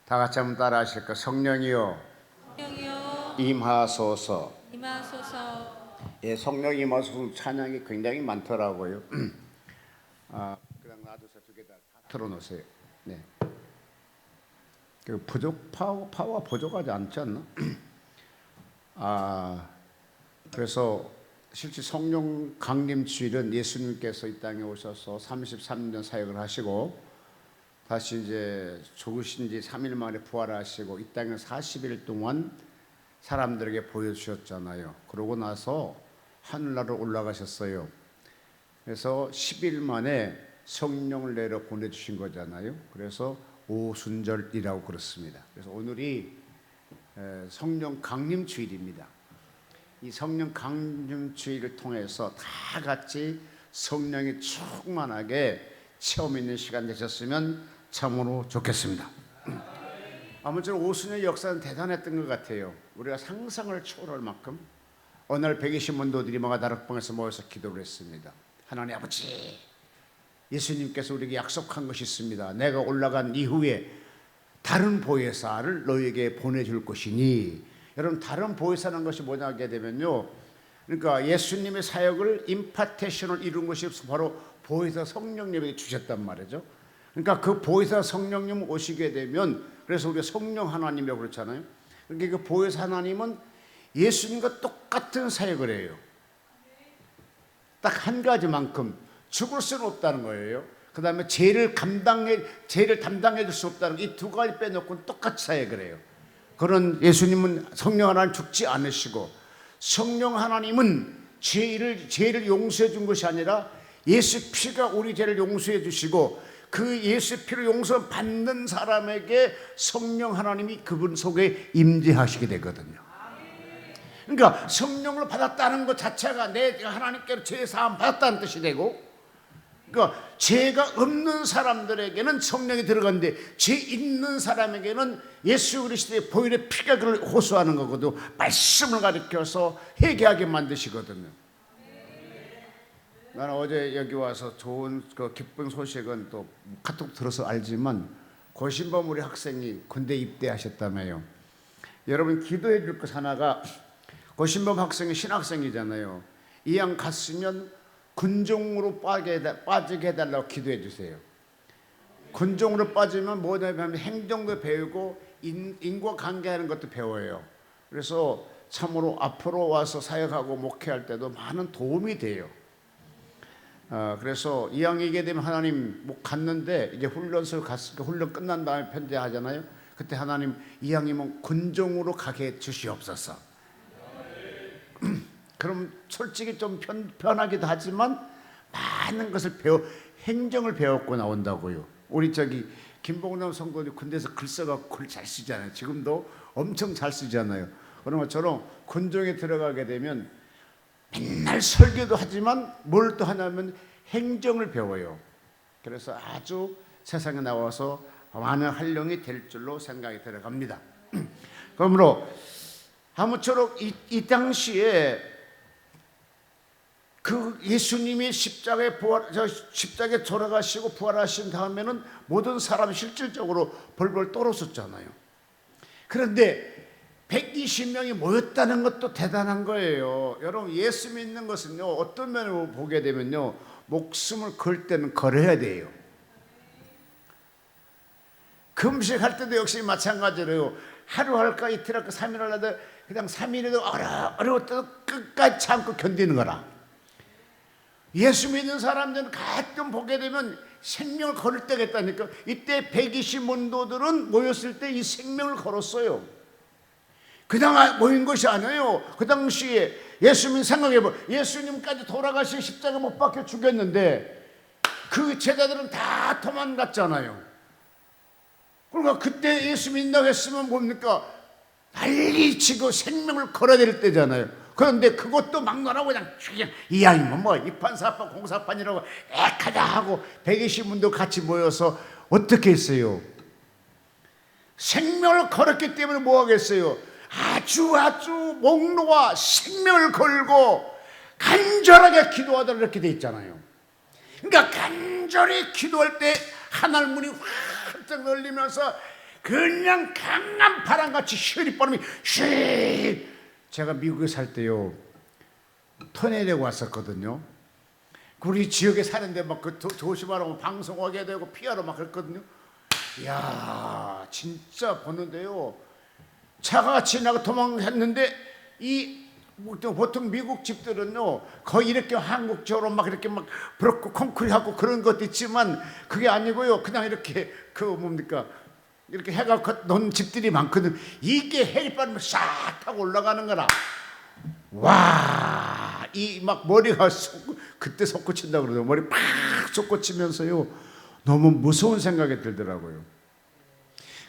다 같이 한번 따라 하실까? 성령이여 성령이여 임하소서. 임하소서. 예, 성령 임하소서 찬양이 굉장히 많더라고요. 그냥 놔둬서 두 개 다 틀어놓으세요. 네. 그 파워 부족하지 않지 않나? 그래서 실제 성령 강림 주일은 예수님께서 이 땅에 오셔서 33년 사역을 하시고 다시 이제 죽으신 지 3일 만에 부활하시고 이 땅에 40일 동안 사람들에게 보여주셨잖아요. 그러고 나서 하늘나라로 올라가셨어요. 그래서 10일 만에 성령을 내려 보내주신 거잖아요. 그래서 오순절이라고 그렇습니다. 그래서 오늘이 성령 강림 주일입니다. 이 성령 강림 주일을 통해서 다 같이 성령이 충만하게 체험 있는 시간 되셨으면 참으로 좋겠습니다. 아무쪼록 오순절 역사는 대단했던 것 같아요. 우리가 상상을 초월할 만큼 어느 날 120문도들이 다락방에서 모여서 기도를 했습니다. 하나님 아버지, 예수님께서 우리에게 약속한 것이 있습니다. 내가 올라간 이후에 다른 보혜사를 너에게 보내줄 것이니. 여러분, 다른 보혜사라는 것이 뭐냐 하게 되면요, 그러니까 예수님의 사역을 임파테이션을 이룬 것이 바로 보혜사 성령님에게 주셨단 말이죠. 그러니까 그 보혜사 성령님 오시게 되면, 그래서 우리가 성령 하나님이라고 그렇잖아요. 그러니까 그 보혜사 하나님은 예수님과 똑같은 사역을 해요. 딱 한 가지만큼 죽을 수는 없다는 거예요. 그 다음에 죄를 담당해 줄 수 없다는 이 두 가지 빼놓고는 똑같이 사역을 해요. 그런 예수님은 성령 하나님 죽지 않으시고, 성령 하나님은 죄를 용서해 준 것이 아니라 예수 피가 우리 죄를 용서해 주시고, 그 예수 피를 용서받는 사람에게 성령 하나님이 그분 속에 임재하시게 되거든요. 그러니까 성령을 받았다는 것 자체가 내가 하나님께로 죄 사함 받았다는 뜻이 되고, 그러니까 죄가 없는 사람들에게는 성령이 들어가는데 죄 있는 사람에게는 예수 그리스도의 보혈의 피가 그를 호소하는 거거든요. 말씀을 가르쳐서 회개하게 만드시거든요. 나는 어제 여기 와서 좋은 그 기쁜 소식은 또 카톡 들어서 알지만, 고신범 우리 학생이 군대 입대하셨다며요. 여러분, 기도해 줄 것 하나가, 고신범 학생이 신학생이잖아요. 이왕 갔으면 군종으로 빠지게 해달라고 기도해 주세요. 군종으로 빠지면 뭐냐면 행정도 배우고 인과관계하는 것도 배워요. 그래서 참으로 앞으로 와서 사역하고 목회할 때도 많은 도움이 돼요. 그래서 이왕이게 되면 하나님 갔는데 이제 훈련소 갔으니까 훈련 끝난 다음에 편대하잖아요. 그때 하나님 이왕이면 군종으로 가게 해 주시옵소서. 그럼 솔직히 좀 편하기도 하지만 많은 것을 행정을 배웠고 나온다고요. 우리 김봉남 성도님 군대에서 글 써갖고 글 잘 쓰잖아요. 지금도 엄청 잘 쓰잖아요. 그런 것처럼 군종에 들어가게 되면 맨날 설교도 하지만 뭘 또 하냐면 행정을 배워요. 그래서 아주 세상에 나와서 많은 활용이 될 줄로 생각이 들어갑니다. 그러므로 아무쪼록 이 당시에 그 예수님이 십자가에 돌아가시고 부활하신 다음에는 모든 사람이 실질적으로 벌벌 떨었었잖아요. 그런데 120명이 모였다는 것도 대단한 거예요. 여러분, 예수 믿는 것은요, 어떤 면으로 보게 되면요, 목숨을 걸 때는 걸어야 돼요. 금식할 때도 역시 마찬가지로요. 하루 할까 이틀 할까 3일 할까 그냥 3일에도 어려울 때도 끝까지 참고 견디는 거라. 예수 믿는 사람들은 가끔 보게 되면 생명을 걸을 때가 있다니까. 이때 120문도들은 모였을 때 이 생명을 걸었어요. 그냥 모인 것이 아니에요. 그 당시에 예수님 생각해봐. 예수님까지 돌아가시 십자가 못 박혀 죽였는데 그 제자들은 다 도망갔잖아요. 그러니까 그때 예수 믿는다고 했으면 뭡니까? 난리 치고 생명을 걸어야 될 때잖아요. 그런데 그것도 막론하고 그냥 이왕이면 뭐 이판사판 공사판이라고 액하자 하고 120문도 같이 모여서 어떻게 했어요? 생명을 걸었기 때문에 뭐 하겠어요? 아주 목 놓아 생명을 걸고 간절하게 기도하다 이렇게 돼 있잖아요. 그러니까 간절히 기도할 때 하늘 문이 활짝 열리면서 그냥 강한 바람같이 시리바람이 쉬. 제가 미국에 살 때요 토네이도가 왔었거든요. 우리 지역에 사는데 막 그 조심하라고 방송하게 되고 피하러 막 그랬거든요. 이야 진짜 보는데요 차가 지나가 도망갔는데 이 보통 미국 집들은요 거의 이렇게 한국처럼 막 이렇게 막 브로크 콘크리트하고 그런 것도 있지만 그게 아니고요 그냥 이렇게 그 뭡니까 이렇게 해가 놓은 집들이 많거든. 이게 해리바람을 싹 타고 올라가는 거라. 와 이 막 머리가 그때 솟구친다 그러죠. 머리 팍 솟구치면서요 너무 무서운 생각이 들더라고요.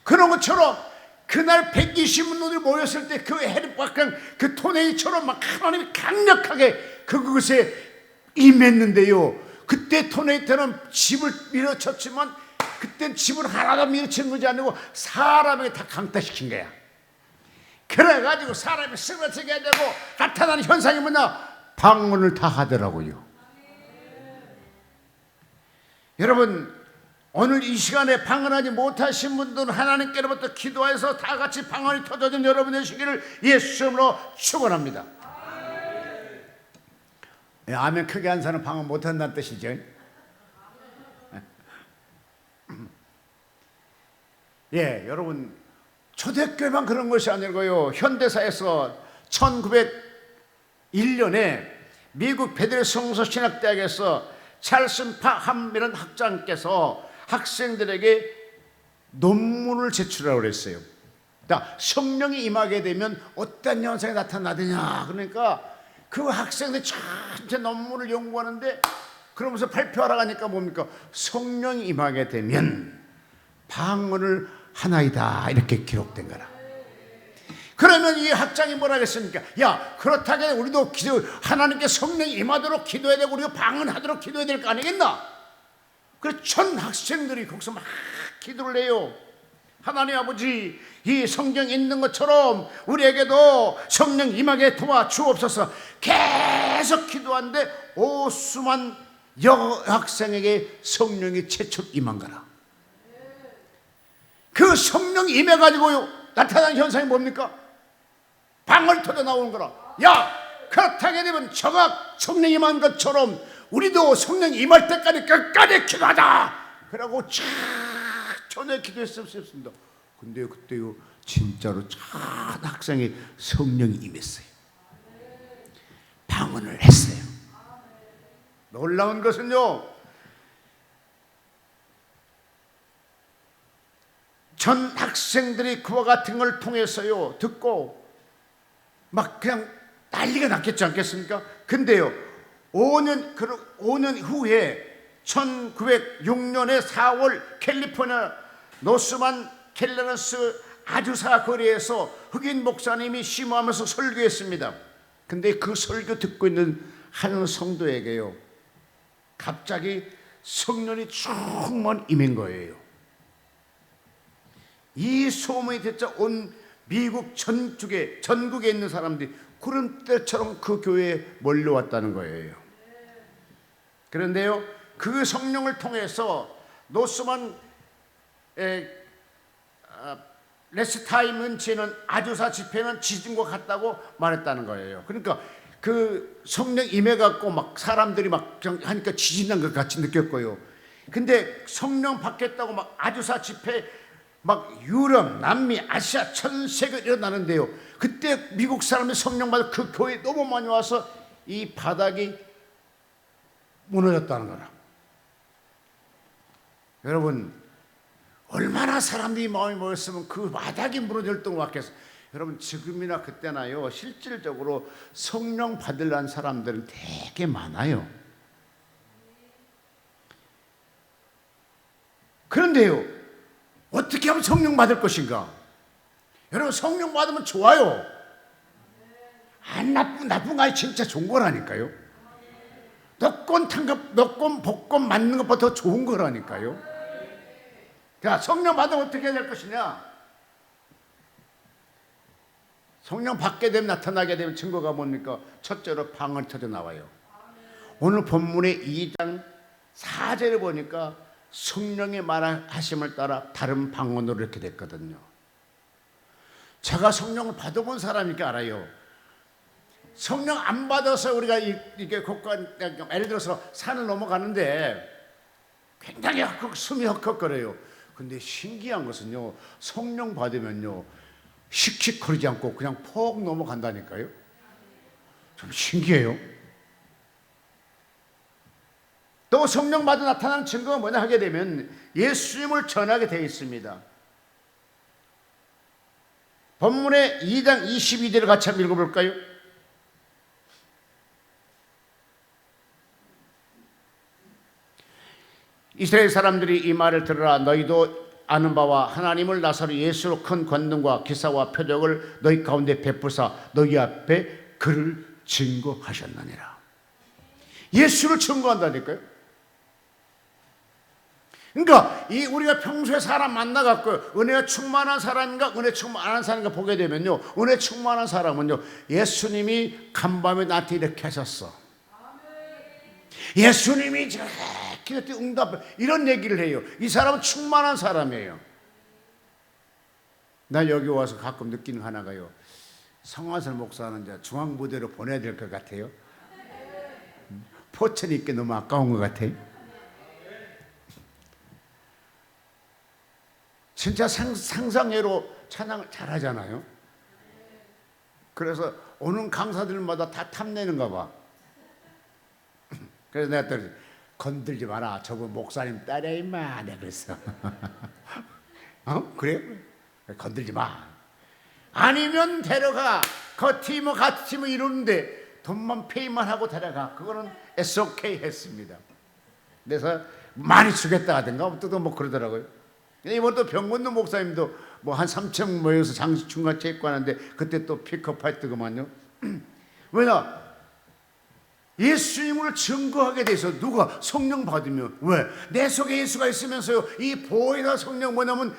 그런 것처럼 그날 120만 모였을 때 그 해리바람 그 토네이처럼 막 하나님이 강력하게 그것에 임했는데요. 그때 토네이터는 집을 밀어쳤지만 그땐 집을 하나도 밀어친 것이 아니고 사람에게 다 강타시킨 거야. 그래가지고 사람이 쓰러지게 되고 나타나는 현상이 뭐냐? 방문을 다 하더라고요. 여러분 오늘 이 시간에 방언하지 못하신 분들은 하나님께로부터 기도해서 다 같이 방언이 터져진 여러분 되시기를 예수 이름으로 축원합니다. 아멘 크게 한 사람은 방언 못한다는 뜻이죠. 예, 여러분 초대교회만 그런 것이 아니고요 현대사에서 1901년에 미국 베델 성서신학대학에서 찰슨 파함이라는 학장께서 학생들에게 논문을 제출하라고 그랬어요. 그러니까 성령이 임하게 되면 어떤 현상이 나타나느냐. 그러니까 그 학생들이 전체 논문을 연구하는데 그러면서 발표하러 가니까 뭡니까? 성령이 임하게 되면 방언을 하나이다 이렇게 기록된 거라. 그러면 이 학장이 뭐라 했습니까? 야 그렇다게 우리도 하나님께 성령이 임하도록 기도해야 되고 우리가 방언하도록 기도해야 될 거 아니겠나? 그래서 전 학생들이 거기서 막 기도를 해요. 하나님 아버지 이 성경에 있는 것처럼 우리에게도 성령 임하게 도와주옵소서. 계속 기도하는데 오수만 여학생에게 성령이 최초 임한 거라. 그 성령이 임해가지고 나타난 현상이 뭡니까? 방언이 터져 나오는 거라. 야 그렇다게 되면 저가 성령 임한 것처럼 우리도 성령 임할 때까지 끝까지 기도하자. 그러고 쫙 전에 기도했었습니다. 근데 그때요 진짜로 전 학생이 성령이 임했어요. 방언을 했어요. 놀라운 것은요 전 학생들이 그와 같은 걸 통해서요 듣고 막 그냥 난리가 났겠지 않겠습니까? 근데요 5년 후에 1906년에 4월 캘리포니아 노스만 캘레너스 아주사 거리에서 흑인 목사님이 심호하면서 설교했습니다. 근데 그 설교 듣고 있는 한 성도에게요 갑자기 성령이 충만 임한 거예요. 이 소문이 듣자 온 미국 전국에 있는 사람들이 구름대처럼 그 교회에 몰려왔다는 거예요. 그런데요 그 성령을 통해서 노스만 레스타임은 지는 아주사 집회는 지진과 같다고 말했다는 거예요. 그러니까 그 성령 임해갖고 막 사람들이 막 하니까 지진 난 것 같이 느꼈고요. 근데 성령 받겠다고 막 아주사 집회 막 유럽, 남미, 아시아 전 세계 일어나는데요. 그때 미국 사람들이 성령 받아 그 교회에 너무 많이 와서 이 바닥이 무너졌다는 거라. 여러분 얼마나 사람들이 마음이 모였으면 그 바닥이 무너질 동 같겠어. 여러분 지금이나 그때나요 실질적으로 성령 받으려는 사람들은 되게 많아요. 그런데요 어떻게 하면 성령 받을 것인가? 여러분 성령 받으면 좋아요. 안 나쁜 거 아니 진짜 좋은 거라니까요. 너권 탕급 너권 복권 맞는 것보다 더 좋은 거라니까요. 자 성령 받으면 어떻게 해야 될 것이냐? 성령 받게 되면 나타나게 되면 증거가 뭡니까? 첫째로 방언이 터져 나와요. 오늘 본문의 2장 4절을 보니까 성령의 말하심을 따라 다른 방언으로 이렇게 됐거든요. 제가 성령을 받아본 사람이니까 알아요. 성령 안 받아서 우리가 이게 예를 들어서 산을 넘어가는데 굉장히 숨이 헉헉거려요. 근데 신기한 것은요, 성령 받으면요 씩씩거리지 않고 그냥 폭 넘어간다니까요. 좀 신기해요. 또 성령 받아 나타나는 증거가 뭐냐 하게 되면 예수님을 전하게 되어 있습니다. 본문의 2장 22절을 같이 한번 읽어볼까요? 이스라엘 사람들이 이 말을 들으라. 너희도 아는 바와 하나님을 나사로 예수로 큰 권능과 기사와 표적을 너희 가운데 베푸사 너희 앞에 그를 증거하셨느니라. 예수를 증거한다니까요. 그러니까 우리가 평소에 사람 만나갖고 은혜가 충만한 사람인가 은혜 충만한 사람인가 보게 되면요, 은혜 충만한 사람은요 예수님이 간밤에 나한테 이렇게 하셨어, 예수님이 저렇게 응답, 이런 얘기를 해요. 이 사람은 충만한 사람이에요. 나 여기 와서 가끔 느끼는 하나가요, 성화설 목사는 이제 중앙부대로 보내야 될 것 같아요. 포천이 있기 너무 아까운 것 같아요. 진짜 상상외로 찬양을 잘하잖아요. 그래서 오는 강사들마다 다 탐내는가 봐. 그래서 내가 또 건들지 마라, 저분 목사님 딸이야 임마, 내가 그랬어. 그래요? 건들지 마. 아니면 데려가. 같이 팀을 이루는데 돈만 페이만 하고 데려가. 그거는 SOK 했습니다. 그래서 많이 주겠다 하든가 또 뭐 그러더라고요. 이번 또 병건도 목사님도 뭐 한 3천 모여서 중간 체육관하는데 그때 또 픽업할 때구만요. 왜냐? 예수님을 증거하게 돼서 누가 성령 받으면, 왜? 내 속에 예수가 있으면서요, 이 보혜사 성령 뭐냐면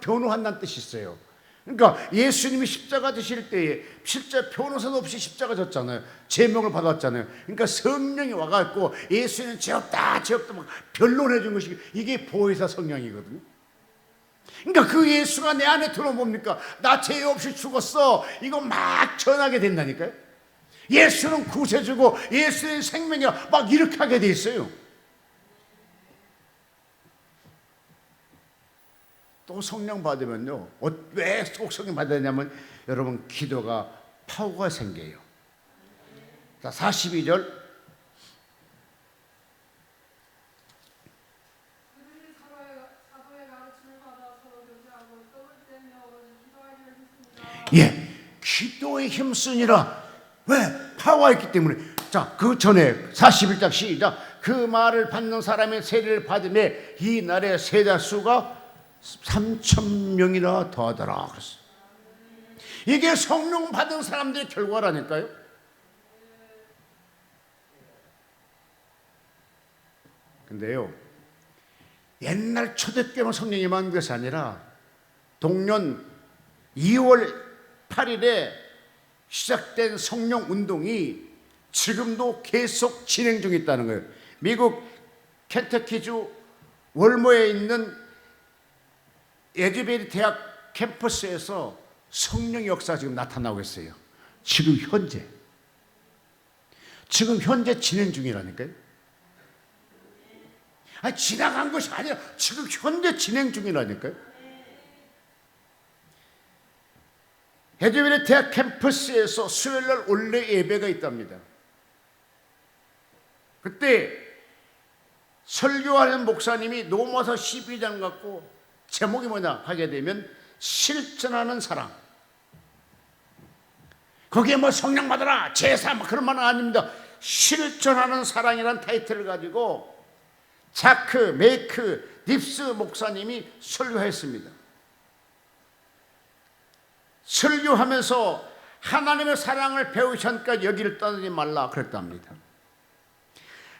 변호한다는 뜻이 있어요. 그러니까 예수님이 십자가 지실 때에 실제 변호사도 없이 십자가 졌잖아요. 제명을 받았잖아요. 그러니까 성령이 와갖고 예수님 죄 없다 막 변론해 준 것이 이게 보혜사 성령이거든요. 그러니까 그 예수가 내 안에 들어옵니까? 나 죄 없이 죽었어, 이거 막 전하게 된다니까요. 예수는 구세주고 예수의 생명이야, 막 이렇게 하게 돼 있어요. 또 성령 받으면요, 왜 꼭 성령 받아야 되냐면 여러분 기도가 파워가 생겨요. 자, 42절. 예, 기도에 힘쓰니라. 왜? 파워가 있기 때문에. 자, 그 전에 41장 시작. 그 말을 받는 사람의 세례를 받음에 이 날의 세자 수가 3,000명이나 더하더라 그랬어요. 이게 성령 받은 사람들의 결과라니까요. 근데요, 옛날 초대교회만 성령이 임한 것이 아니라 동년 2월 8일에 시작된 성령 운동이 지금도 계속 진행 중에 있다는 거예요. 미국 켄터키주 월모에 있는 에즈베리 대학 캠퍼스에서 성령 역사 지금 나타나고 있어요. 지금 현재 진행 중이라니까요. 아니, 지나간 것이 아니라 지금 현재 진행 중이라니까요. 에즈베리 대학 캠퍼스에서 수요일날 원래 예배가 있답니다. 그때 설교하는 목사님이 로마서 12장 갖고 제목이 뭐냐 하게 되면 실천하는 사랑. 거기에 뭐 성령 받아라, 제사 뭐 그런 말은 아닙니다. 실천하는 사랑이라는 타이틀을 가지고 자크, 메이크, 닙스 목사님이 설교했습니다. 설교하면서 하나님의 사랑을 배우기 전까지 여기를 떠나지 말라 그랬답니다.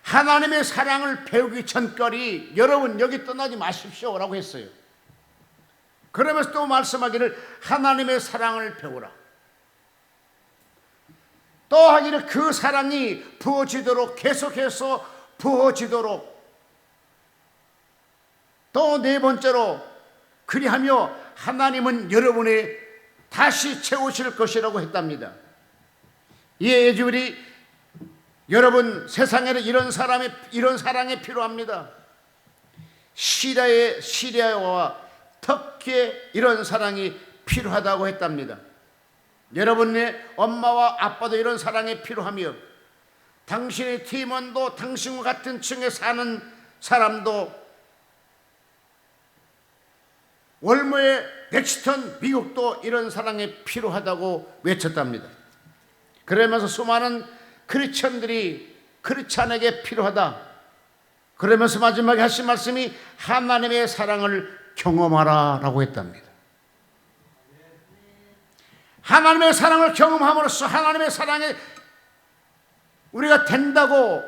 하나님의 사랑을 배우기 전까지 여러분 여기 떠나지 마십시오 라고 했어요. 그러면서 또 말씀하기를 하나님의 사랑을 배우라. 또 하기를 그 사랑이 부어지도록, 계속해서 부어지도록 또 네 번째로, 그리하며 하나님은 여러분이 다시 채우실 것이라고 했답니다. 이에 에즈벨이, 여러분, 세상에는 이런 사랑이 필요합니다. 시리아와 터키에 이런 사랑이 필요하다고 했답니다. 여러분의 엄마와 아빠도 이런 사랑이 필요하며, 당신의 팀원도, 당신과 같은 층에 사는 사람도, 월모의 렉스턴 미국도 이런 사랑이 필요하다고 외쳤답니다. 그러면서 수많은 크리스천들이 크리스찬에게 필요하다, 그러면서 마지막에 하신 말씀이 하나님의 사랑을 경험하라 라고 했답니다. 하나님의 사랑을 경험함으로써 하나님의 사랑에 우리가 된다고,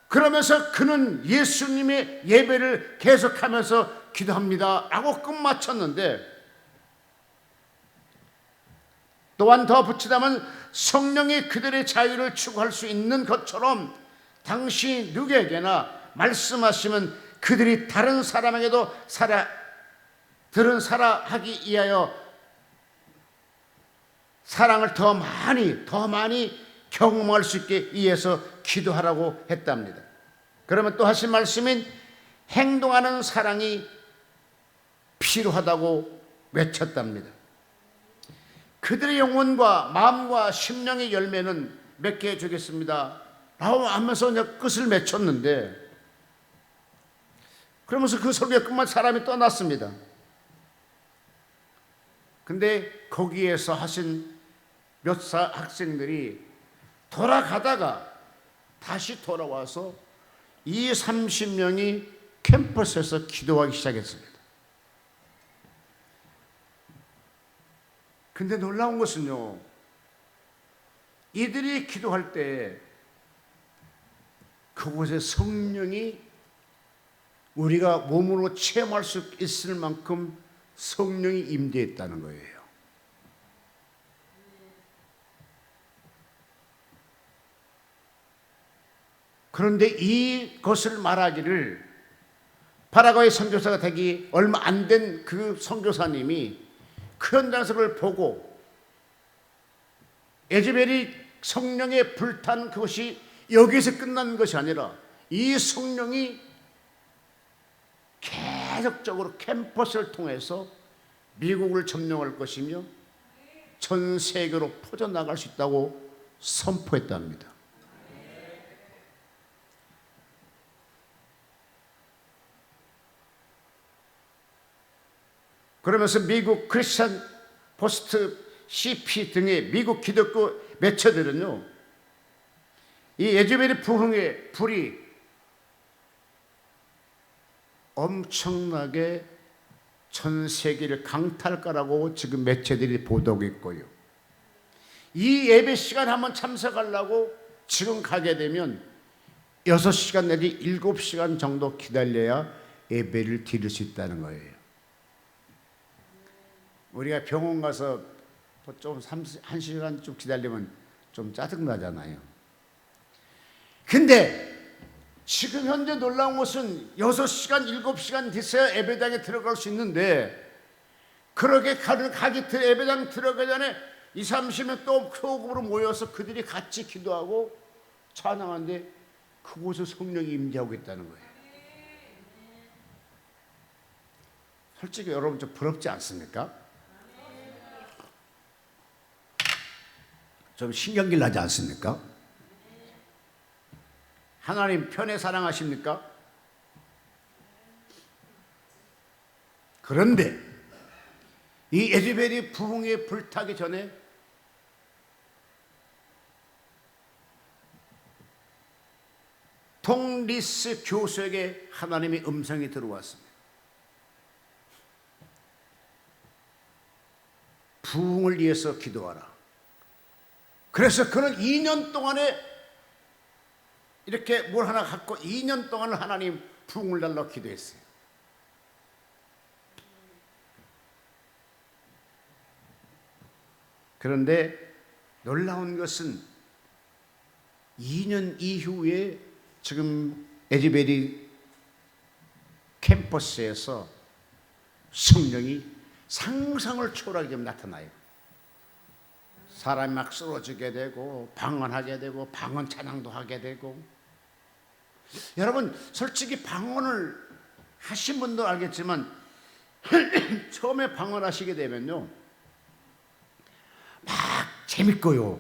그러면서 그는 예수님의 예배를 계속하면서 기도합니다 라고 끝마쳤는데, 또한 더 붙이자면 성령이 그들의 자유를 추구할 수 있는 것처럼 당시 누구에게나 말씀하시면 그들이 다른 사람에게도 살아하기 위하여 사랑을 더 많이 경험할 수 있게 위해서 기도하라고 했답니다. 그러면 또 하신 말씀인 행동하는 사랑이 필요하다고 외쳤답니다. 그들의 영혼과 마음과 심령의 열매는 몇 개 주겠습니다 라고 하면서 끝을 맺혔는데, 그러면서 그 설교가 끝만 사람이 떠났습니다. 근데 거기에서 하신 몇 학생들이 돌아가다가 다시 돌아와서 30명이 캠퍼스에서 기도하기 시작했습니다. 근데 놀라운 것은요, 이들이 기도할 때 그곳에 성령이 우리가 몸으로 체험할 수 있을 만큼 성령이 임재했다는 거예요. 그런데 이것을 말하기를, 파라과이 선교사가 되기 얼마 안 된 그 선교사님이 그 현장을 보고 에즈벨이 성령에 불탄 그것이 여기서 끝난 것이 아니라 이 성령이 계속적으로 캠퍼스를 통해서 미국을 점령할 것이며 전 세계로 퍼져나갈 수 있다고 선포했답니다. 그러면서 미국 크리스천 포스트 CP 등의 미국 기독교 매체들은요, 이 에즈벨의 부흥의 불이 엄청나게 전 세계를 강타할 거라고 지금 매체들이 보도하고 있고요, 이 예배 시간 한번 참석하려고 지금 가게 되면 6시간 내지 7시간 정도 기다려야 예배를 드릴 수 있다는 거예요. 우리가 병원 가서 좀 1시간 좀 기다리면 좀 짜증나잖아요. 근데 지금 현재 놀라운 것은 6시간, 7시간 됐어야 예배당에 들어갈 수 있는데, 그렇게 예배당 들어가기 전에 30명 또 소그룹으로 모여서 그들이 같이 기도하고 찬양하는데 그곳에 성령이 임재하고 있다는 거예요. 솔직히 여러분 좀 부럽지 않습니까? 좀 신경질 나지 않습니까? 하나님 편에 사랑하십니까? 그런데 이 에즈벨이 부흥에 불타기 전에 통리스 교수에게 하나님의 음성이 들어왔습니다. 부흥을 위해서 기도하라. 그래서 그는 2년 동안에 이렇게 뭘 하나 갖고 2년 동안 하나님 부흥을 달라고 기도했어요. 그런데 놀라운 것은 2년 이후에 지금 에즈벨이 캠퍼스에서 성령이 상상을 초월하게 나타나요. 사람이 막 쓰러지게 되고 방언하게 되고 방언 찬양도 하게 되고. 여러분 솔직히 방언을 하신 분도 알겠지만 처음에 방언하시게 되면요 막 재밌고요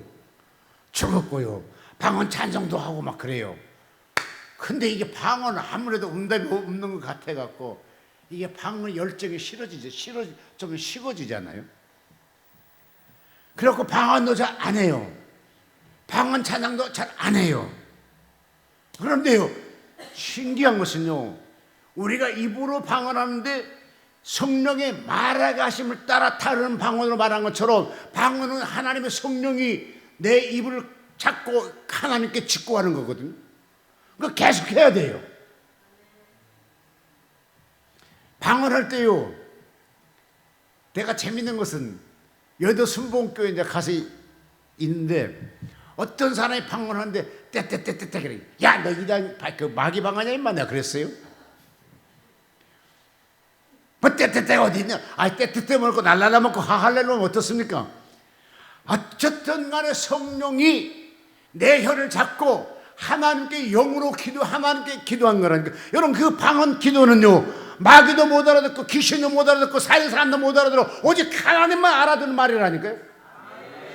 즐겁고요 방언 찬송도 하고 막 그래요. 근데 이게 방언은 아무래도 응답이 없는 것 같아 갖고 이게 방언 열정이 좀 식어지잖아요. 그래갖고 방언도 잘 안 해요. 방언 찬양도 잘 안 해요. 그런데요 신기한 것은요 우리가 입으로 방언하는데 성령의 말하게 하심을 따라 다른 방언으로 말한 것처럼 방언은 하나님의 성령이 내 입을 잡고 하나님께 직고하는 거거든요. 그러니까 계속 해야 돼요. 방언할 때요 내가 재밌는 것은 여의도 순복음교회 이제 가서 있는데 어떤 사람이 방언하는데 떼떼떼떼떼 그래. 야 너 이단 그 마귀 방언이야 임마 내가 그랬어요. 뭐 떼떼떼 어디 있냐? 아 떼떼떼 먹고 날라라 먹고 하할렐루야 어떻습니까? 어쨌든 간에 성령이 내 혀를 잡고 하나님께 영으로 하나님께 기도한 거라니까. 여러분 그 방언 기도는요 마귀도 못 알아듣고 귀신도 못 알아듣고 사는 사람도 못 알아들어 오직 하나님만 알아듣는 말이라니까요.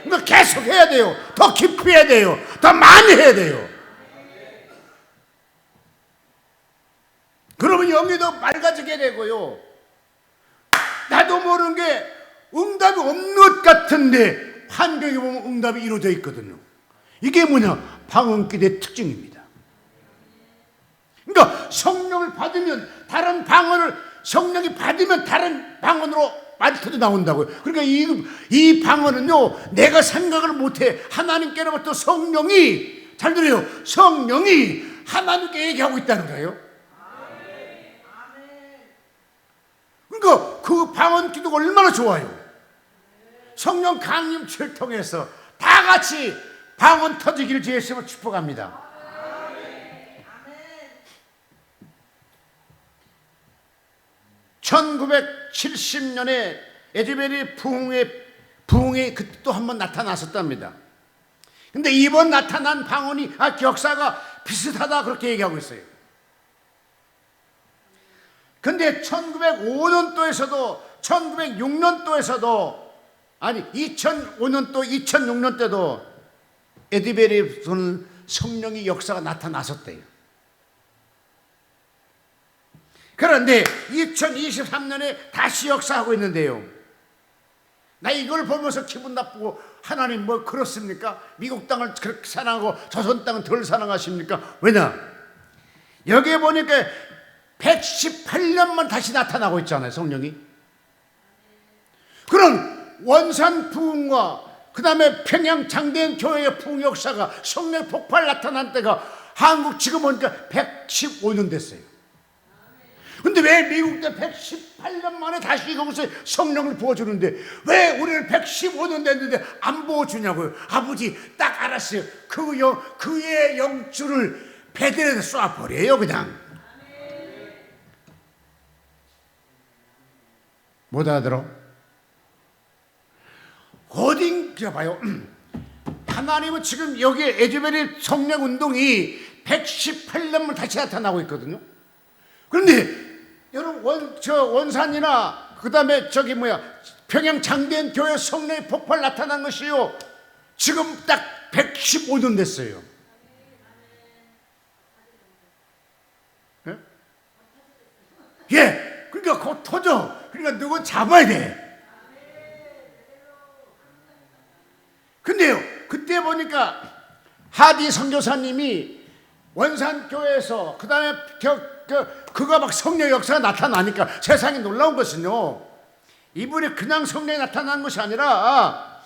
그러니까 계속 해야 돼요. 더 깊이 해야 돼요. 더 많이 해야 돼요. 그러면 영이 더 맑아지게 되고요 나도 모르는 게 응답이 없는 것 같은데 환경에 보면 응답이 이루어져 있거든요. 이게 뭐냐? 방언기도의 특징입니다. 그러니까 성령을 받으면 다른 방언을 성령이 받으면 다른 방언으로 말투도 나온다고요. 그러니까 이 방언은요 내가 생각을 못해 하나님께로부터 성령이 잘 들어요. 성령이 하나님께 얘기하고 있다는 거예요. 그러니까 그 방언 기도가 얼마나 좋아요. 성령 강림체를 통해서 다 같이 방언 터지기를 주의 이름으로 축복합니다. 1970년에 에즈베리 부흥이 그때 또 한 번 나타났었답니다. 근데 이번 나타난 방언이 역사가 비슷하다 그렇게 얘기하고 있어요. 근데 1905년도에서도 1906년도에서도 아니 2005년도 2006년 때도 에드베리에서는 성령의 역사가 나타났었대요. 그런데 2023년에 다시 역사하고 있는데요 나 이걸 보면서 기분 나쁘고 하나님 뭐 그렇습니까? 미국 땅을 그렇게 사랑하고 조선 땅은 덜 사랑하십니까? 왜냐? 여기에 보니까 118년만 다시 나타나고 있잖아요 성령이. 그런 원산 부흥과 그 다음에 평양 장대현 교회의 부흥 역사가 성령 폭발 나타난 때가 한국 지금 보니까 115년 됐어요. 근데 왜 미국 때 118년 만에 다시 이곳에 성령을 부어주는데 왜 우리는 115년 됐는데 안 부어주냐고요. 아버지 딱 알았어요. 그의 영주를 베들레헴에 쏴버려요 그냥. 못 알아들어? 어딘가 봐요. 하나님은 지금 여기 에즈베리 성령 운동이 118년만 다시 나타나고 있거든요. 그런데 여러분 원산이나 그 다음에 평양 장대현 교회 성령의 폭발 나타난 것이요 지금 딱 115년 됐어요. 예? 예, 그러니까 곧 터져. 그러니까 누구 잡아야 돼. 근데요 그때 보니까 하디 선교사님이 원산교회에서 그 다음에 그가 막 성령 역사가 나타나니까 세상에 놀라운 것은요 이분이 그냥 성령이 나타난 것이 아니라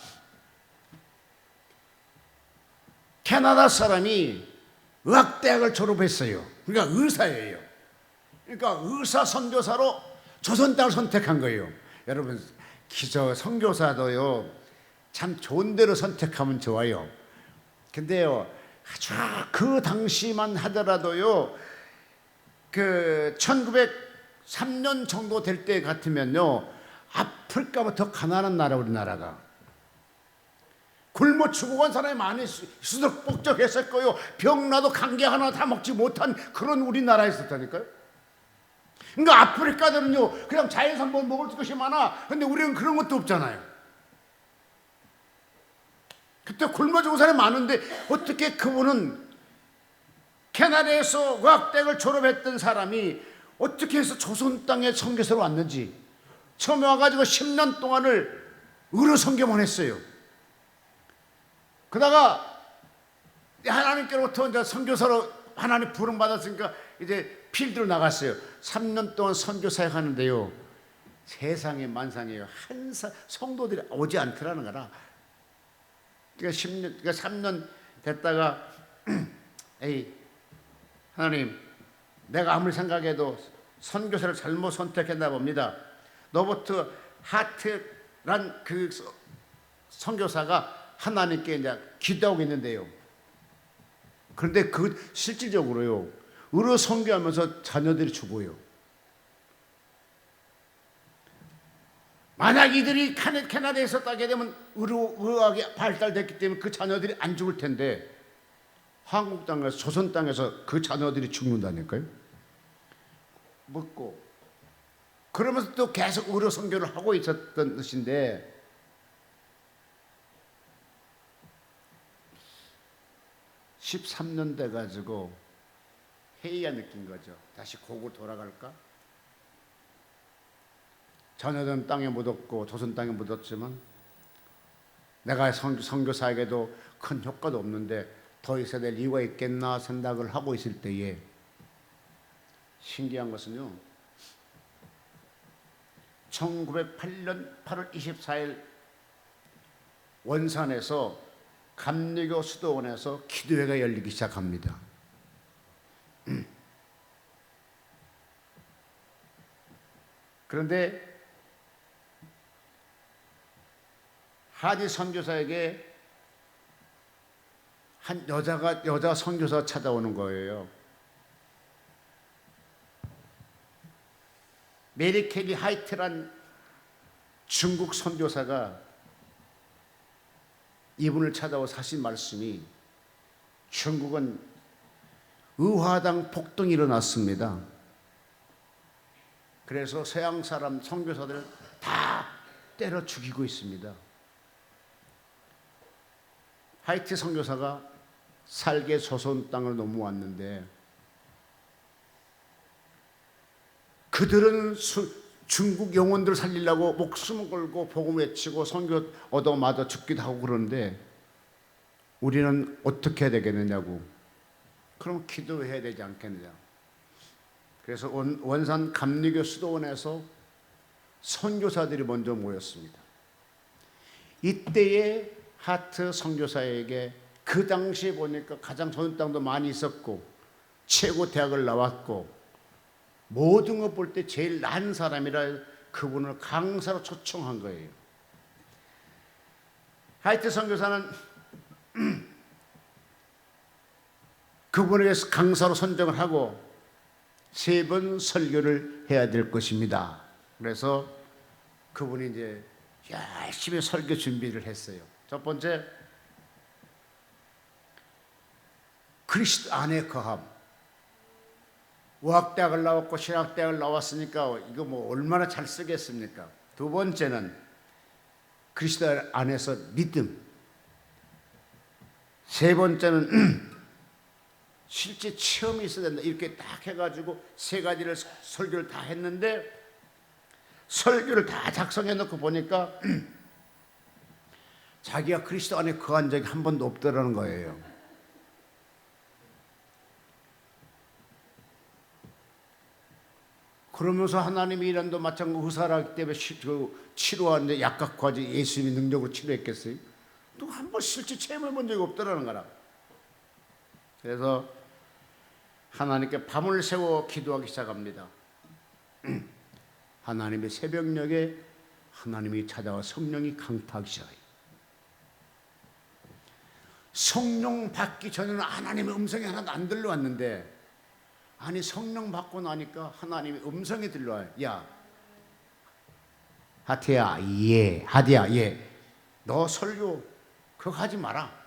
캐나다 사람이 의학대학을 졸업했어요. 그러니까 의사예요. 그러니까 의사 선교사로 조선 땅을 선택한 거예요. 여러분 선교사도요 참 좋은 대로 선택하면 좋아요. 근데요 그 당시만 하더라도요 그 3년 정도 될 때 같으면요, 아프리카보다 더 가난한 나라, 우리나라가. 굶어 죽어간 사람이 많이 수덕복적했을 거요. 병나도 감기 하나 다 먹지 못한 그런 우리나라에 있었다니까요. 그러니까 아프리카들은요, 그냥 자연산 뭐 먹을 것이 많아. 근데 우리는 그런 것도 없잖아요. 그때 굶어 죽은 사람이 많은데 어떻게 그분은 캐나다에서 의학대학을 졸업했던 사람이 어떻게 해서 조선 땅에 선교사로 왔는지, 처음에 와가지고 10년 동안을 의료 선교만 했어요. 그러다가 하나님께로부터 이제 선교사로 하나님 부름 받았으니까 이제 필드로 나갔어요. 3년 동안 선교 사역하는데요, 세상에 만상이에요. 성도들이 오지 않더라는 거라. 그러니까 3년 됐다가 에이, 하나님, 내가 아무리 생각해도 선교사를 잘못 선택했나 봅니다. 로버트 하트란 그 선교사가 하나님께 이제 기도하고 있는데요. 그런데 그 실질적으로요, 의료 선교하면서 자녀들이 죽어요. 만약 이들이 캐나다에 있었다게 되면 의학이 발달됐기 때문에 그 자녀들이 안 죽을 텐데, 한국 땅에서, 조선 땅에서 그 자녀들이 죽는다니까요. 묻고 그러면서 또 계속 의료 선교를 하고 있었던 것인데, 13년 돼가지고 회의가 느낀 거죠. 다시 고국으로 돌아갈까? 자녀들은 땅에 묻었고 조선 땅에 묻었지만 내가 선교사에게도 큰 효과도 없는데 더 있어야 될 이유가 있겠나 생각을 하고 있을 때에, 신기한 것은요, 1908년 8월 24일 원산에서 감리교 수도원에서 기도회가 열리기 시작합니다. 그런데 하디 선교사에게 한 여자 선교사가 찾아오는 거예요. 메리 켈리 하이트란 중국 선교사가 이분을 찾아와서 하신 말씀이, 중국은 의화당 폭동이 일어났습니다. 그래서 서양 사람 선교사들을 다 때려 죽이고 있습니다. 하이트 선교사가 살게 조선 땅을 넘어왔는데, 그들은 중국 영혼들 살리려고 목숨을 걸고 복음 외치고 선교 얻어맞아 죽기도 하고 그러는데, 우리는 어떻게 해야 되겠느냐고. 그럼 기도해야 되지 않겠느냐. 그래서 원산 감리교 수도원에서 선교사들이 먼저 모였습니다. 이때에 하트 선교사에게 그 당시에 보니까 가장 좋은 땅도 많이 있었고 최고 대학을 나왔고 모든 것 볼 때 제일 나은 사람이라 그분을 강사로 초청한 거예요. 하이트 선교사는 그분을 위해서 강사로 선정을 하고 3번 설교를 해야 될 것입니다. 그래서 그분이 이제 열심히 설교 준비를 했어요. 첫 번째, 그리스도 안에 거함. 의학대학을 나왔고 신학대학을 나왔으니까 이거 뭐 얼마나 잘 쓰겠습니까? 두 번째는 그리스도 안에서 믿음. 세 번째는 실제 체험이 있어야 된다. 이렇게 딱 해가지고 3가지를 설교를 다 했는데, 설교를 다 작성해 놓고 보니까 자기가 그리스도 안에 거한 적이 한 번도 없더라는 거예요. 그러면서 하나님의 일한도 마찬가지로 의사라기 때문에 치료하는데 약각과지 예수님이 능력으로 치료했겠어요? 또 한 번 실제 체험해 본 적이 없더라는 거라. 그래서 하나님께 밤을 새워 기도하기 시작합니다. 하나님의 새벽녘에 하나님이 찾아와 성령이 강타하기 시작해요. 성령 받기 전에는 하나님의 음성이 하나도 안 들려왔는데, 아니 성령 받고 나니까 하나님의 음성이 들려와요. 야, 하태야, 예, 하디야, 예, 너 설교 그거 하지 마라.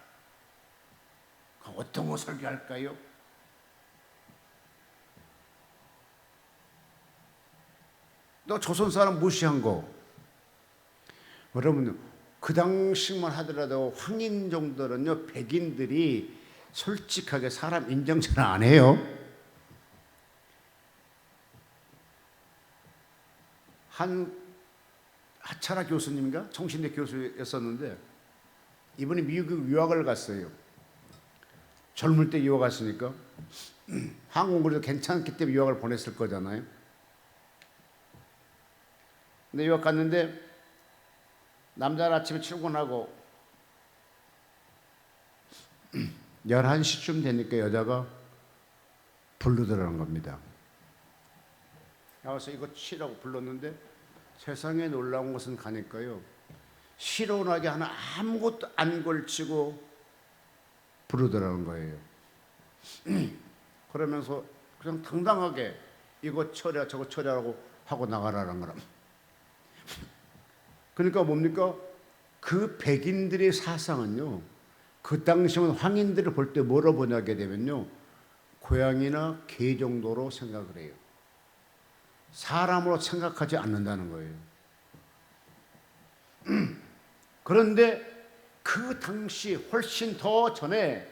어떤 거 설교할까요? 너 조선 사람 무시한 거. 여러분 그 당시만 하더라도 황인 정도는요, 백인들이 솔직하게 사람 인정 잘 안 해요. 한 하차라 교수님인가 정신대 교수였었는데 이분이 미국 유학을 갔어요. 젊을 때 유학 갔으니까 한국 그래도 괜찮기 때문에 유학을 보냈을 거잖아요. 근데 유학 갔는데 남자는 아침에 출근하고 11시쯤 되니까 여자가 부르더라는 겁니다. 나와서 이거 치라고 불렀는데 세상에 놀라운 것은 가니까요, 시원하게 하나 아무것도 안 걸치고 부르더라는 거예요. 그러면서 그냥 당당하게 이거 처리하 저거 처리하라고 하고 나가라는 거라. 그러니까 뭡니까? 그 백인들의 사상은요, 그 당시는 황인들을 볼 때 뭐로 보냐게 되면요, 고양이나 개 정도로 생각을 해요. 사람으로 생각하지 않는다는 거예요. 그런데 그 당시 훨씬 더 전에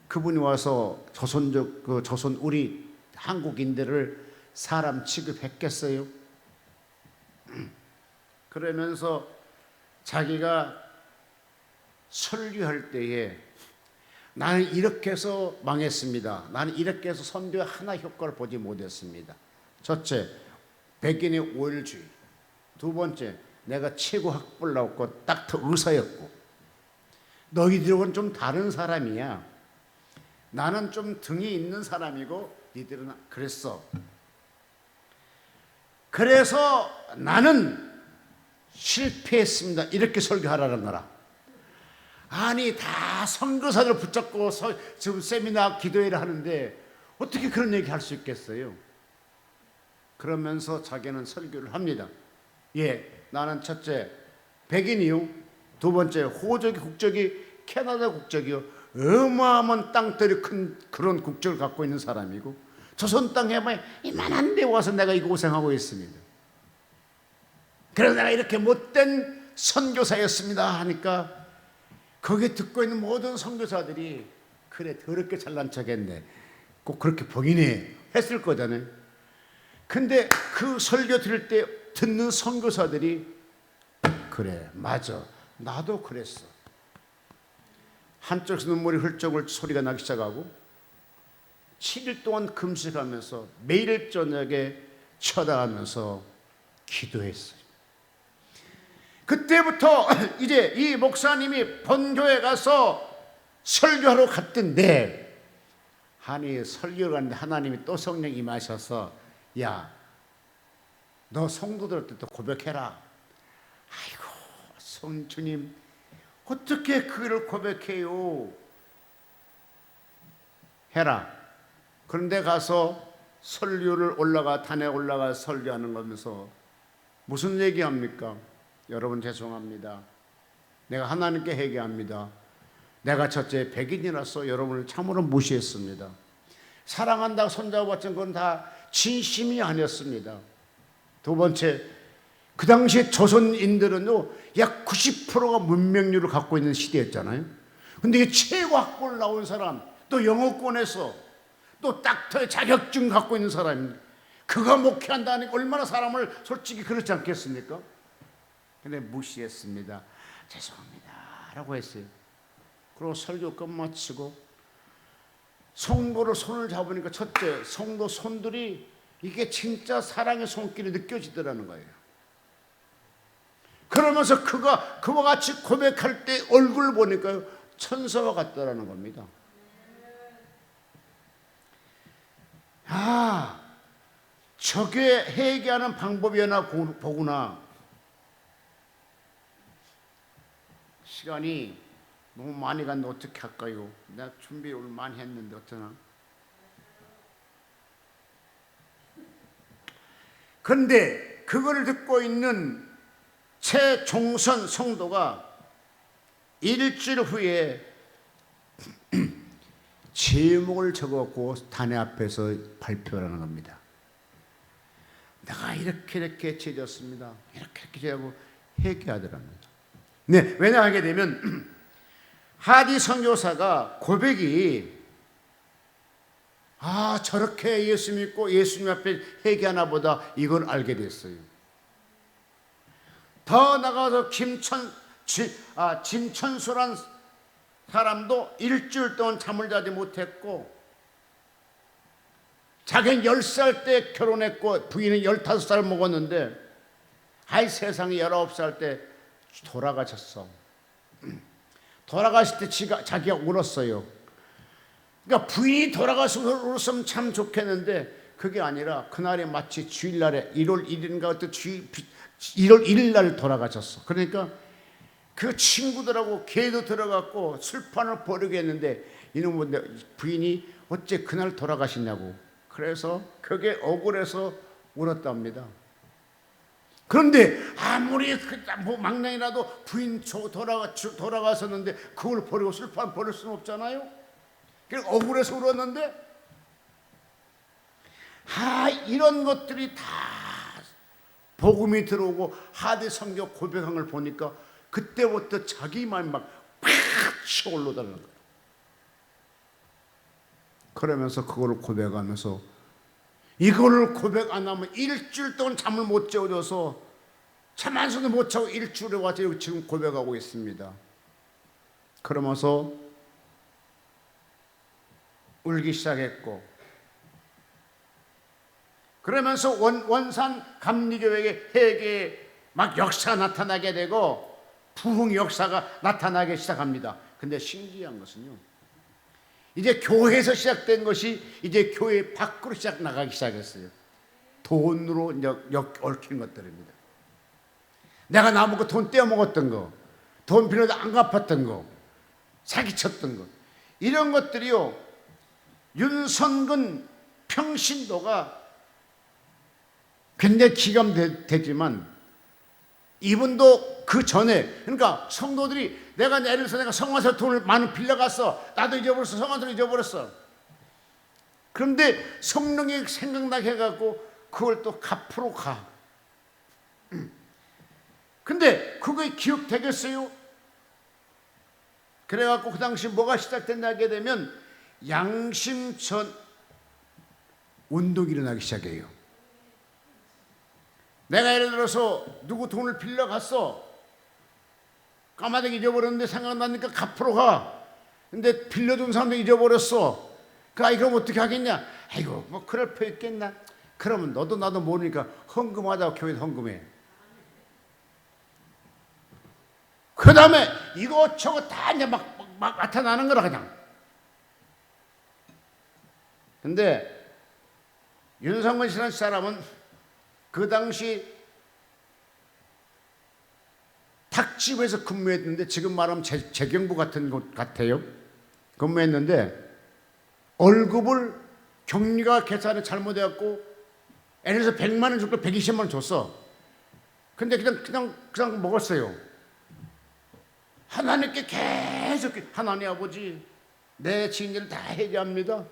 그분이 와서 조선 우리 한국인들을 사람 취급했겠어요? 그러면서 자기가 설교할 때에 나는 이렇게 해서 망했습니다. 나는 이렇게 해서 선교에 하나 효과를 보지 못했습니다. 첫째, 백인의 오일주의. 두 번째, 내가 최고 학벌 나왔고 닥터 의사였고 너희들은 좀 다른 사람이야. 나는 좀 등이 있는 사람이고 니들은 그랬어. 그래서 나는 실패했습니다. 이렇게 설교하라는 거라. 아니 다 선교사들 붙잡고 지금 세미나 기도회를 하는데 어떻게 그런 얘기 할 수 있겠어요? 그러면서 자기는 설교를 합니다. 예, 나는 첫째 백인이요, 두 번째 호적이 국적이 캐나다 국적이요, 어마어마한 땅들이 큰 그런 국적을 갖고 있는 사람이고 조선 땅에 이만한 데 와서 내가 이 고생하고 있습니다. 그래서 내가 이렇게 못된 선교사였습니다 하니까 거기에 듣고 있는 모든 선교사들이 그래 더럽게 잘난 척했네, 꼭 그렇게 봉인해 했을 거잖아요. 근데 그 설교 들을 때 듣는 선교사들이 그래 맞아 나도 그랬어. 한쪽에서 눈물이 훌쩍 소리가 나기 시작하고 7일 동안 금식하면서 매일 저녁에 쳐다하면서 기도했어요. 그때부터 이제 이 목사님이 본교에 가서 설교하러 갔던데, 아니 설교를 갔는데 하나님이 또 성령 임하셔서 야, 너 성도들한테 또 고백해라. 아이고 주님 어떻게 그를 고백해요? 해라. 그런데 가서 설교를 단에 올라가 설교하는 거면서 무슨 얘기합니까? 여러분 죄송합니다. 내가 하나님께 회개합니다. 내가 첫째 백인이라서 여러분을 참으로 무시했습니다. 사랑한다고 손잡아봤지만 그건 다 진심이 아니었습니다. 두 번째, 그 당시에 조선인들은요 약 90%가 문맹률을 갖고 있는 시대였잖아요. 근데 이게 최고 학벌 나온 사람, 또 영어권에서 또 닥터의 자격증 갖고 있는 사람입니다. 그가 목회한다니까 얼마나 사람을 솔직히 그렇지 않겠습니까? 근데 무시했습니다. 죄송합니다 라고 했어요. 그리고 설교 끝마치고 성도를 손을 잡으니까 첫째, 성도 손들이 이게 진짜 사랑의 손길이 느껴지더라는 거예요. 그러면서 그와 같이 고백할 때 얼굴 보니까요 천사와 같더라는 겁니다. 아, 저게 회개하는 방법이나 보구나. 시간이 너무 많이 갔는데 어떻게 할까요? 내가 준비를 많이 했는데 어쩌나? 그런데 그걸 듣고 있는 최종선 성도가 일주일 후에 제목을 적었고 단회 앞에서 발표하는 겁니다. 내가 이렇게 죄졌습니다. 이렇게 죄하고 회개하더랍니다. 네, 왜냐 하게 되면 하디 선교사가 고백이 저렇게 예수 믿고 예수님 앞에 회개하나 보다 이걸 알게 됐어요. 더 나가서 진천수란 사람도 일주일 동안 잠을 자지 못했고, 자기는 10살 때 결혼했고 부인은 15살 먹었는데 세상에 19살 때 돌아가셨어. 돌아가실 때 자기가 울었어요. 그러니까 부인이 돌아가서 울었으면 참 좋겠는데 그게 아니라 그날이 마치 주일날에 1월 1일인가 1월 1일 날 돌아가셨어. 그러니까 그 친구들하고 걔도 들어갔고 술판을 벌이게 했는데 이놈의 부인이 어째 그날 돌아가시냐고. 그래서 그게 억울해서 울었답니다. 그런데 아무리 망령이라도 부인 돌아갔었는데 그걸 버리고 술판 버릴 수는 없잖아요. 그래서 억울해서 울었는데 이런 것들이 다 복음이 들어오고 하대 성경 고백한 걸 보니까 그때부터 자기 마음이 막 치올라다는 거예요. 그러면서 그걸 고백하면서 이거를 고백 안 하면 일주일 동안 잠을 못 재워줘서 잠 한숨도 못 자고 일주일에 와서 지금 고백하고 있습니다. 그러면서 울기 시작했고, 그러면서 원산 감리교회의 회개에 막 역사가 나타나게 되고 부흥 역사가 나타나기 시작합니다. 근데 신기한 것은요, 이제 교회에서 시작된 것이 이제 교회 밖으로 나가기 시작했어요. 돈으로 얽힌 것들입니다. 내가 나보고 돈 떼어먹었던 거, 돈 빌려도 안 갚았던 거, 사기쳤던 거, 이런 것들이요, 윤선근 평신도가 굉장히 기감되지만 이분도 그 전에, 그러니까 성도들이 내가 예를 들어서 내가 성화사 돈을 많이 빌려갔어. 나도 잊어버렸어. 성화사를 잊어버렸어. 그런데 성령이 생각나게 해갖고 그걸 또 갚으러 가. 근데 그게 기억되겠어요? 그래갖고 그 당시 뭐가 시작됐나 하게 되면 양심천 운동이 일어나기 시작해요. 내가 예를 들어서 누구 돈을 빌려갔어. 까마득이 잊어버렸는데 생각나니까 갚으러 가. 근데 빌려준 사람도 잊어버렸어. 그럼 어떻게 하겠냐? 아이고 뭐 그럴 표 있겠나? 그러면 너도 나도 모르니까 헌금하자고 교회에 헌금해. 그 다음에 이것저것 다 이제 막 나타나는 거라 그냥. 근데 윤성근 씨라는 사람은 그 당시 닭집에서 근무했는데 지금 말하면 재경부 같은 곳 같아요. 근무했는데 월급을 경리가 계산이 잘못해갖고 예를 들어서 100만 원 줄 거 120만 원 줬어. 근데 그냥 먹었어요. 하나님께 계속 하나님 아버지 내 지인들을 다 해제합니다.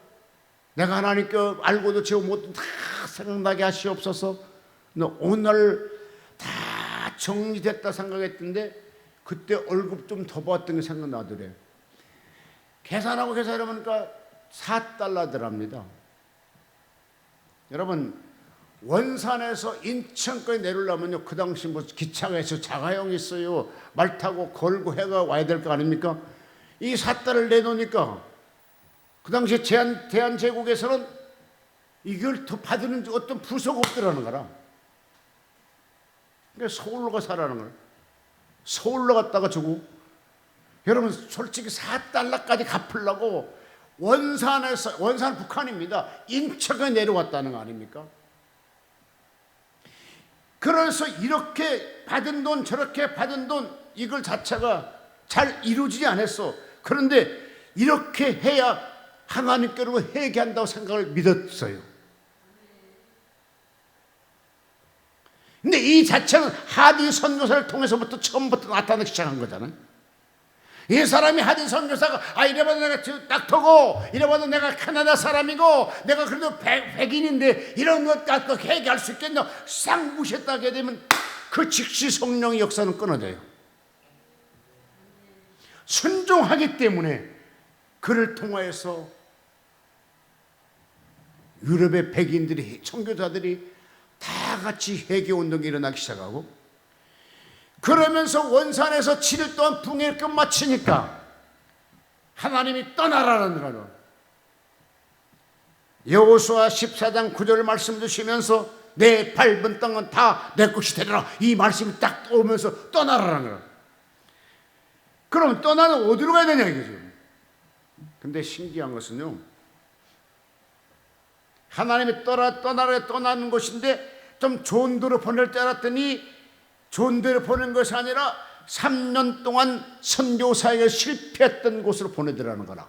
내가 하나님께 알고도 지금 못다 생각나게 하시옵소서. 오늘 다 정리됐다 생각했던데 그때 월급 좀 더 받았던 게 생각나더래. 계산하고 계산해보니까 4달러더랍니다. 여러분 원산에서 인천까지 내려오려면요, 그 당시 뭐 기차가 있어요, 자가용이 있어요, 말 타고 걸고 해가 와야 될 거 아닙니까? 이 4달러를 내놓으니까 그 당시에 대한제국에서는 이걸 더 받는 어떤 부서가 없더라는 거라. 그러니까 서울로 가 살라는 거야. 서울로 갔다가 주고. 여러분 솔직히 4달러까지 갚으려고 원산 북한입니다. 인천에 내려왔다는 거 아닙니까? 그래서 이렇게 받은 돈 저렇게 받은 돈 이걸 자체가 잘 이루어지지 않았어. 그런데 이렇게 해야 하나님께로 회개한다고 생각을 믿었어요. 근데 이 자체는 하디 선교사를 통해서부터 처음부터 나타나기 시작한 거잖아요. 이 사람이 하디 선교사가 이래봐도 내가 딱터고 이래봐도 내가 캐나다 사람이고 내가 그래도 백인인데 이런 것 갖고 회개할 수 있겠냐 싹 무시했다 하게 되면 그 즉시 성령의 역사는 끊어져요. 순종하기 때문에 그를 통하여서 유럽의 백인들이 선교사들이 다 같이 회개운동이 일어나기 시작하고 그러면서 원산에서 7일 동안 붕해를 끝마치니까 하나님이 떠나라는 거는 여호수아 14장 9절 말씀 주시면서 내 밟은 땅은 다 내 것이 되리라 이 말씀이 딱 오면서 떠나라는 거예요. 그럼 떠나는 어디로 가야 되냐 이거죠. 근데 신기한 것은요, 하나님이 떠나는 것인데 좀 좋은 데로 보낼 줄 알았더니 좋은 데로 보낸 것이 아니라 3년 동안 선교 사역에 실패했던 곳으로 보내더라는 거라.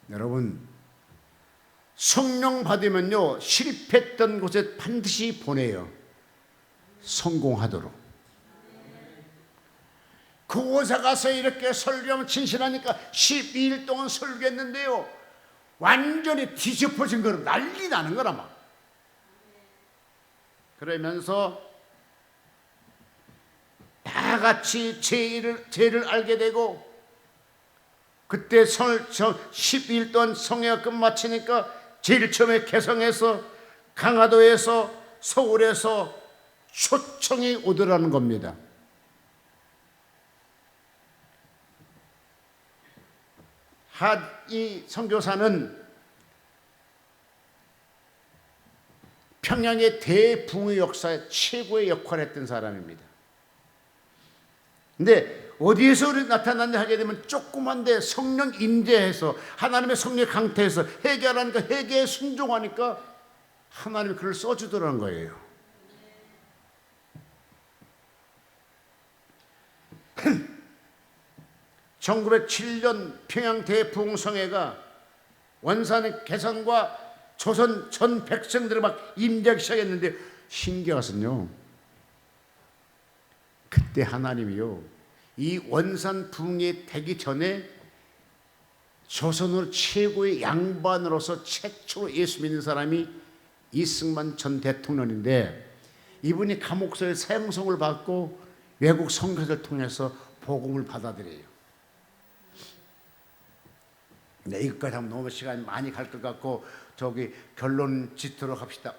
여러분, 성령 받으면요 실패했던 곳에 반드시 보내요. 성공하도록. 그곳에 가서 이렇게 설교하면 진실하니까 12일 동안 설교했는데요 완전히 뒤집어진 거로 난리 나는 거라 막. 그러면서 다 같이 죄를 알게 되고 그때 12일 동안 성회가 끝마치니까 제일 처음에 개성에서 강화도에서 서울에서 초청이 오더라는 겁니다. 이 선교사는 평양의 대붕의 역사에 최고의 역할을 했던 사람입니다. 근데 어디에서 나타났냐 하게 되면 조그만데 성령 임재해서 하나님의 성령 강태해서 회개하라니까 회개에 순종하니까 하나님이 그를 써주더라는 거예요. (1907년) 평양 대부흥성회가 원산의 개성과 조선 전 백성들을 막 임재하기 시작했는데 신기한 것은요, 그때 하나님이요 이 원산 부흥이 되기 전에 조선으로 최고의 양반으로서 최초로 예수 믿는 사람이 이승만 전 대통령인데 이분이 감옥소에 사형선고를 받고 외국 선교사를 통해서 복음을 받아들여요. 네, 이것까지 하면 너무 시간이 많이 갈 것 같고 저기 결론 짓도록 합시다.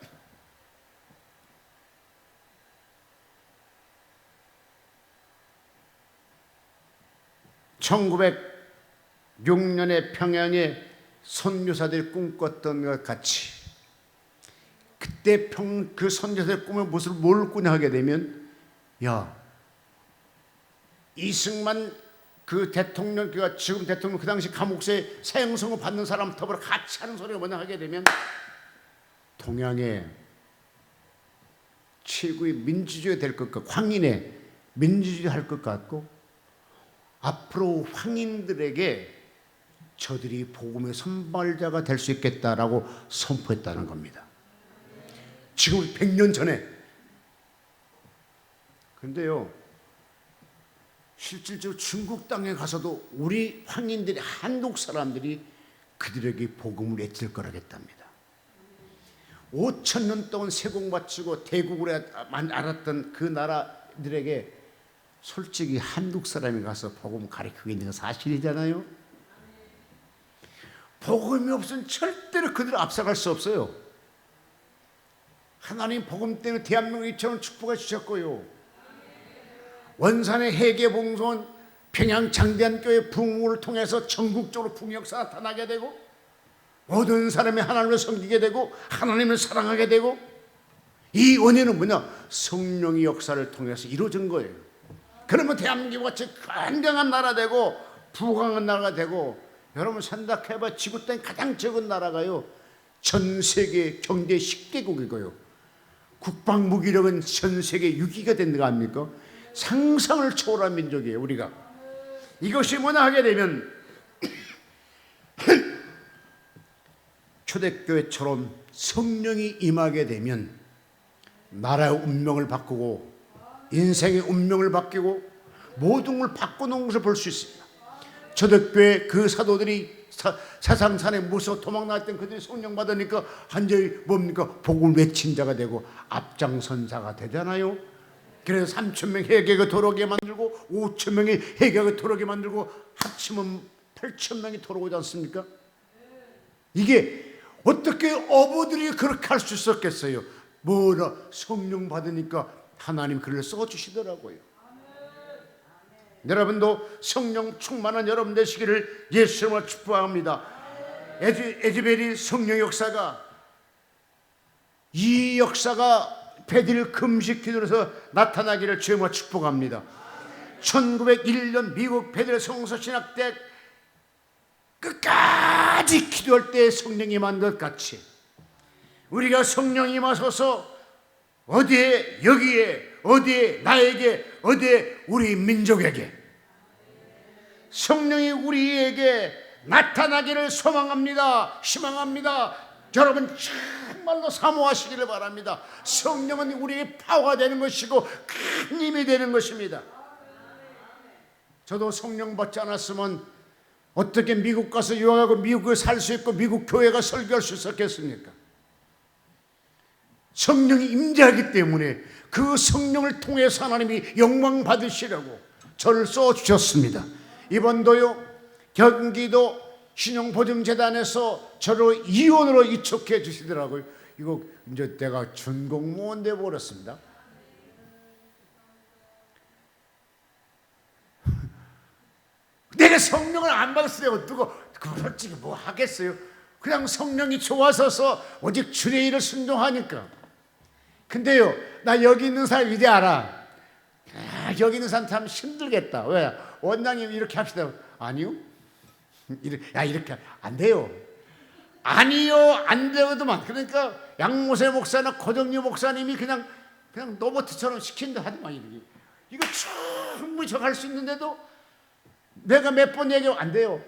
(1906년에) 평양에 선교사들이 꿈꿨던 것 같이 그때 그 선교사의 꿈을 뭘 꾸냐 하게 되면 이승만 그 대통령, 그가 지금 대통령 그 당시 감옥소에 사형선고 받는 사람 더불어 같이 하는 소리가 뭐냐 하게 되면 동양의 최고의 민주주의가 될 것 같고 황인의 민주주의 할 것 같고 앞으로 황인들에게 저들이 복음의 선발자가 될 수 있겠다라고 선포했다는 겁니다. 지금 100년 전에. 그런데요 실질적으로 중국 땅에 가서도 우리 황인들이 한국 사람들이 그들에게 복음을 외칠 거라겠답니다. 5,000년 동안 세공 바치고 대국을 알았던 그 나라들에게 솔직히 한국 사람이 가서 복음 가르치고 있는 건 사실이잖아요. 복음이 없으면 절대로 그들을 앞서갈 수 없어요. 하나님 복음 때문에 대한민국 이처럼 축복해 주셨고요. 원산의 회계봉송은 평양 장대한교회 부흥을 통해서 전국적으로 부흥역사가 나타나게 되고 모든 사람이 하나님을 섬기게 되고 하나님을 사랑하게 되고 이 원인은 뭐냐? 성령의 역사를 통해서 이루어진 거예요. 그러면 대한민국 같이 건강한 나라 되고 부강한 나라가 되고 여러분 생각해봐 지구 땅 가장 적은 나라가요 전 세계 경제 10개국이고요 국방무기력은 전 세계 6위가 된 데가 아닙니까? 상상을 초월한 민족이에요 우리가. 이것이 뭐냐 하게 되면 초대교회처럼 성령이 임하게 되면 나라의 운명을 바꾸고 인생의 운명을 바뀌고 모든 걸 바꿔놓은 것을 볼 수 있습니다. 초대교회 그 사도들이 사상산에 무서워 도망나왔던 그들이 성령 받으니까 한절이 뭡니까? 복을 외친 자가 되고 앞장선사가 되잖아요. 그래서 3,000명 회개가 돌아오게 만들고 5,000명이 회개가 돌아오게 만들고 합치면 8,000명이 돌아오지 않습니까? 이게 어떻게 어부들이 그렇게 할 수 있었겠어요? 뭐라 성령 받으니까 하나님 글을 써주시더라고요. 여러분도 성령 충만한 여러분 되시기를 예수님으로 축복합니다. 에즈벨이 성령 역사가 이 역사가 베드를 금식 기도로서 나타나기를 주님으로 축복합니다. 1901년 미국 베드를 성서신학 때 끝까지 기도할 때 성령이 임한 것 같이 우리가 성령이 임하소서 어디에 여기에 어디에 나에게 어디에 우리 민족에게 성령이 우리에게 나타나기를 소망합니다. 희망합니다. 여러분 정말로 사모하시기를 바랍니다. 성령은 우리의 파워가 되는 것이고 큰 힘이 되는 것입니다. 저도 성령 받지 않았으면 어떻게 미국 가서 유학하고 미국에 살 수 있고 미국 교회가 설교할 수 있었겠습니까? 성령이 임재하기 때문에 그 성령을 통해서 하나님이 영광 받으시려고 저를 써주셨습니다. 이번도요 경기도 신용보증재단에서 저를 이원으로 이촉해 주시더라고요. 이거 이제 내가 준공무원 돼 버렸습니다. 내가 성령을 안 받았을 때 어떡하고 솔직히 뭐 하겠어요? 그냥 성령이 좋아서서 오직 주의 일을 순종하니까. 근데요 나 여기 있는 사람 이제 알아. 여기 있는 사람 참 힘들겠다. 왜? 원장님 이렇게 합시다. 아니요. 이렇게 안 돼요. 아니요 안 되거든만. 그러니까 양모세 목사나 고정유 목사님이 그냥 로봇처럼 시킨다 하더만. 이거 충분히 저 할 수 있는데도 내가 몇 번 얘기하면 안 돼요.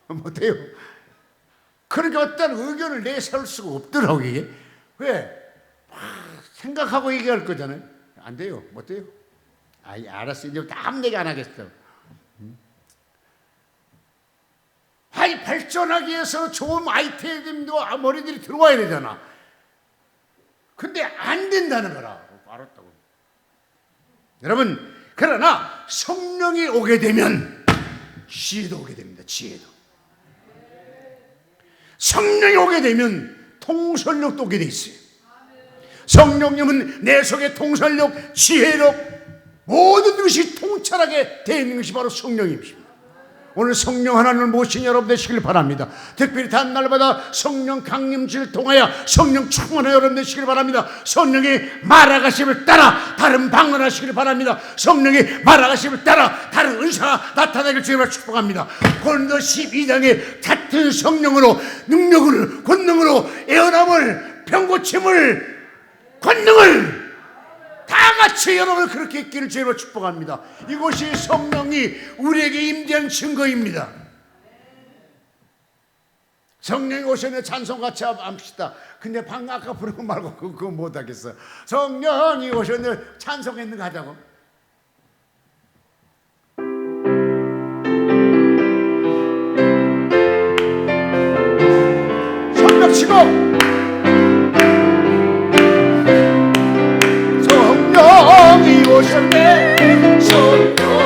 못해요. 그러니까 어떤 의견을 내세울 수가 없더라고. 이게 왜? 생각하고 얘기할 거잖아요. 안 돼요. 못해요. 알았어. 이제 아무 얘기 안 하겠어. 발전하기 위해서 좋은 아이템도 머리들이 들어와야 되잖아. 근데 안 된다는 거라. 알았다고. 여러분, 그러나 성령이 오게 되면 지혜도 오게 됩니다. 지혜도. 성령이 오게 되면 통솔력도 오게 돼 있어요. 성령님은 내 속에 통솔력, 지혜력, 모든 것이 통찰하게 되어 있는 것이 바로 성령님이십니다. 오늘 성령 하나님을 모신 여러분 되시길 바랍니다. 특별히 다음 날마다 성령 강림주를 통하여 성령 충만한 여러분 되시길 바랍니다. 성령의 말하가심을 따라 다른 방언하시길 바랍니다. 성령의 말하가심을 따라 다른 은사가 나타나길 주님을 축복합니다. 고린도 12장에 같은 성령으로 능력을 권능으로 애원함을 병고침을 권능을 다 같이 여러분을 그렇게 있기를 주님으로 축복합니다. 이것이 성령이 우리에게 임재한 증거입니다. 성령이 오셨네 찬송 같이 합시다. 근데 방금 아까 부른 거 말고 그거 못하겠어. 성령이 오셨네 찬송했는 거 하자고. 손뼉 치고 성령이 오셨네. 성령